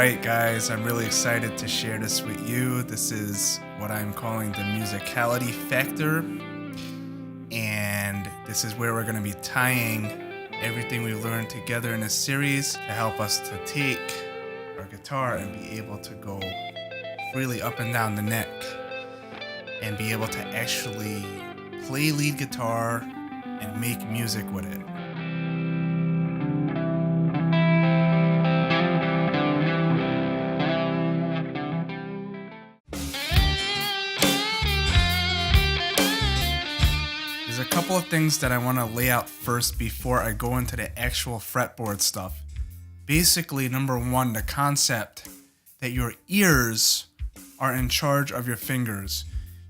Alright guys, I'm really excited to share this with you. This is what I'm calling the Musicality Factor. And this is where we're going to be tying everything we've learned together in this series to help us to take our guitar and be able to go freely up and down the neck and be able to actually play lead guitar and make music with it. There's a couple of things that I want to lay out first before I go into the actual fretboard stuff. Basically, number one, the concept that your ears are in charge of your fingers.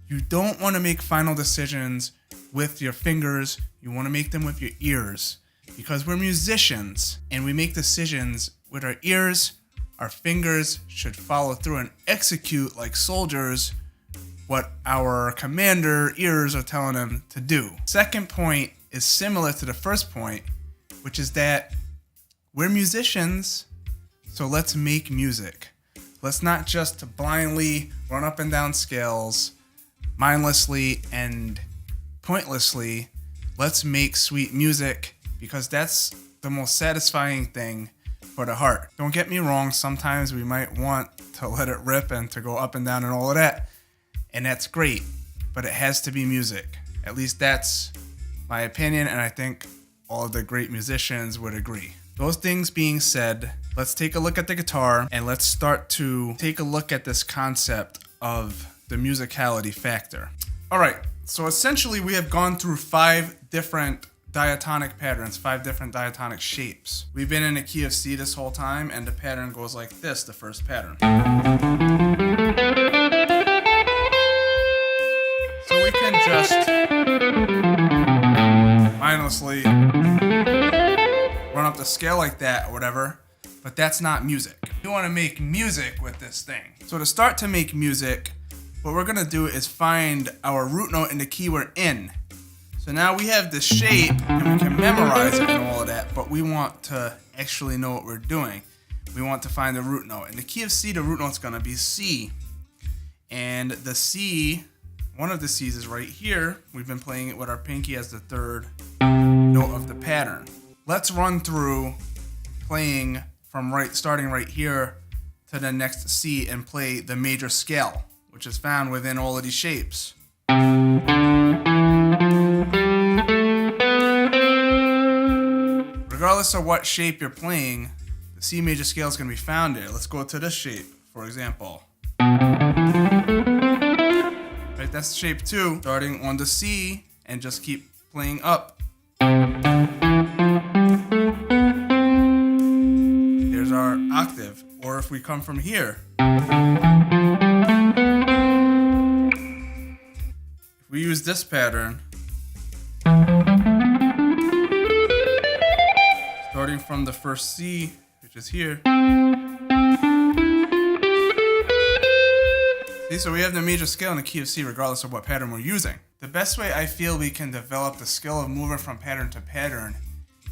You don't want to make final decisions with your fingers. You want to make them with your ears. Because we're musicians and we make decisions with our ears. Our fingers should follow through and execute like soldiers what our commander ears are telling them to do. Second point is similar to the first point, which is that we're musicians, so let's make music. Let's not just blindly run up and down scales, mindlessly and pointlessly. Let's make sweet music, because that's the most satisfying thing for the heart. Don't get me wrong, sometimes we might want to let it rip and to go up and down and all of that. And that's great, but it has to be music. At least that's my opinion, and I think all of the great musicians would agree. Those things being said, let's take a look at the guitar and let's start to take a look at this concept of the musicality factor. All right, so essentially we have gone through 5 different diatonic patterns, 5 different diatonic shapes. We've been in a key of C this whole time, and the pattern goes like this, the first pattern. We can just mindlessly run up the scale like that or whatever, but that's not music. We want to make music with this thing. So to start to make music, what we're going to do is find our root note in the key we're in. So now we have this shape and we can memorize it and all of that, but we want to actually know what we're doing. We want to find the root note. In the key of C, the root note's going to be C. And the C, one of the C's is right here. We've been playing it with our pinky as the 3rd note of the pattern. Let's run through playing from starting right here to the next C and play the major scale, which is found within all of these shapes. Regardless of what shape you're playing, the C major scale is going to be found there. Let's go to this shape, for example. Right, that's shape 2, starting on the C and just keep playing up. Here's our octave. Or if we come from here, if we use this pattern, starting from the first C, which is here. See, so we have the major scale in the key of C regardless of what pattern we're using. The best way I feel we can develop the skill of moving from pattern to pattern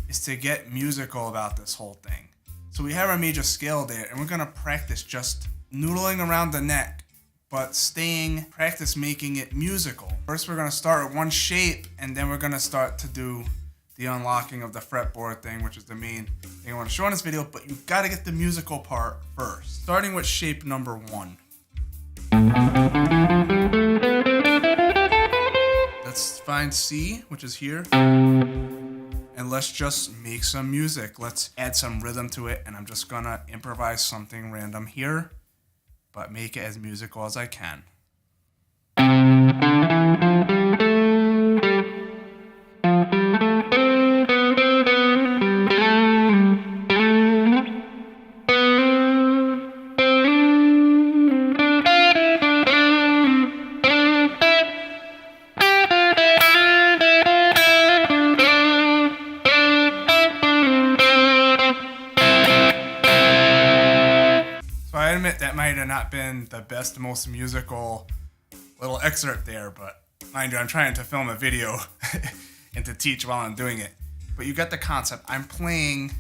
is to get musical about this whole thing. So we have our major scale there, and we're going to practice just noodling around the neck, but practice making it musical. First we're going to start with one shape, and then we're going to start to do the unlocking of the fretboard thing, which is the main thing I want to show in this video, but you've got to get the musical part first. Starting with shape number 1. Let's find C, which is here, and let's just make some music. Let's add some rhythm to it, and I'm just gonna improvise something random here, but make it as musical as I can. I admit that might have not been the best, most musical little excerpt there, but mind you, I'm trying to film a video and to teach while I'm doing it. But you get the concept. I'm playing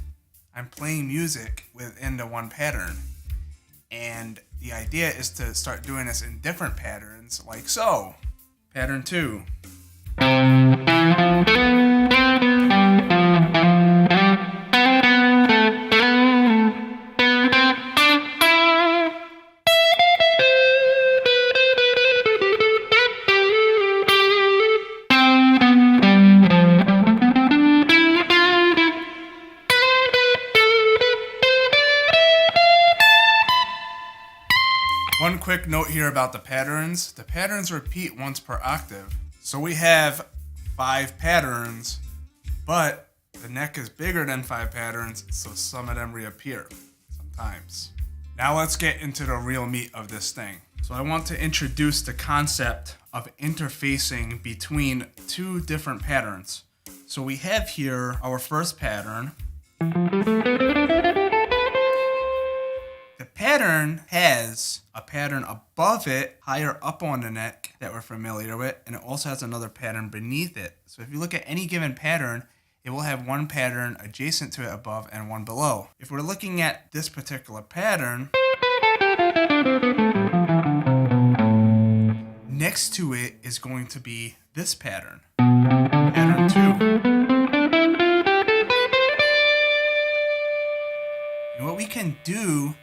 music within the one pattern. And the idea is to start doing this in different patterns, like so. Pattern 2. One quick note here about the patterns. The patterns repeat once per octave. So we have 5 patterns, but the neck is bigger than 5 patterns, so some of them reappear sometimes. Now let's get into the real meat of this thing. So I want to introduce the concept of interfacing between 2 different patterns. So we have here our first pattern. The pattern has a pattern above it, higher up on the neck that we're familiar with, and it also has another pattern beneath it. So if you look at any given pattern, it will have one pattern adjacent to it above and one below. If we're looking at this particular pattern, next to it is going to be this pattern, pattern 2. And what we can do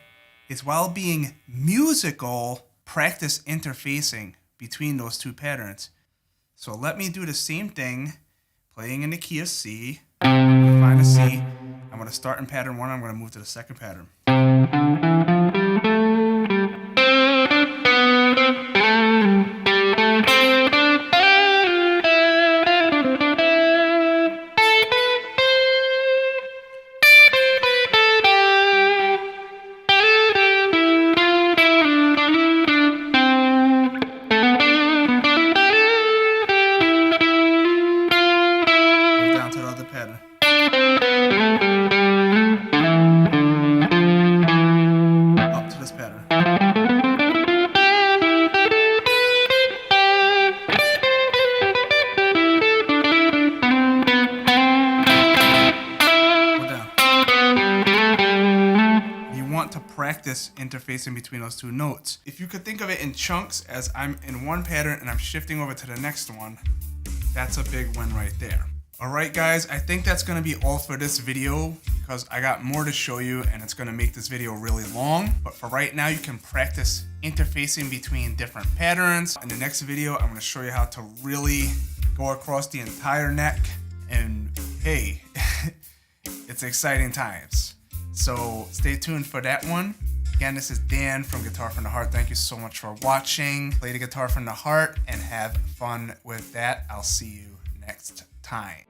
is, while being musical, practice interfacing between those 2 patterns. So let me do the same thing, playing in the key of C. Find a C. I'm going to start in pattern 1. I'm going to move to the second pattern. Practice interfacing between those 2 notes. If you could think of it in chunks, as I'm in one pattern and I'm shifting over to the next one, that's a big win right there. Alright guys, I think that's going to be all for this video, because I got more to show you and it's going to make this video really long. But for right now, you can practice interfacing between different patterns. In the next video, I'm going to show you how to really go across the entire neck, and hey, it's exciting times. So stay tuned for that one. Again, this is Dan from Guitar from the Heart. Thank you so much for watching. Play the guitar from the heart and have fun with that. I'll see you next time.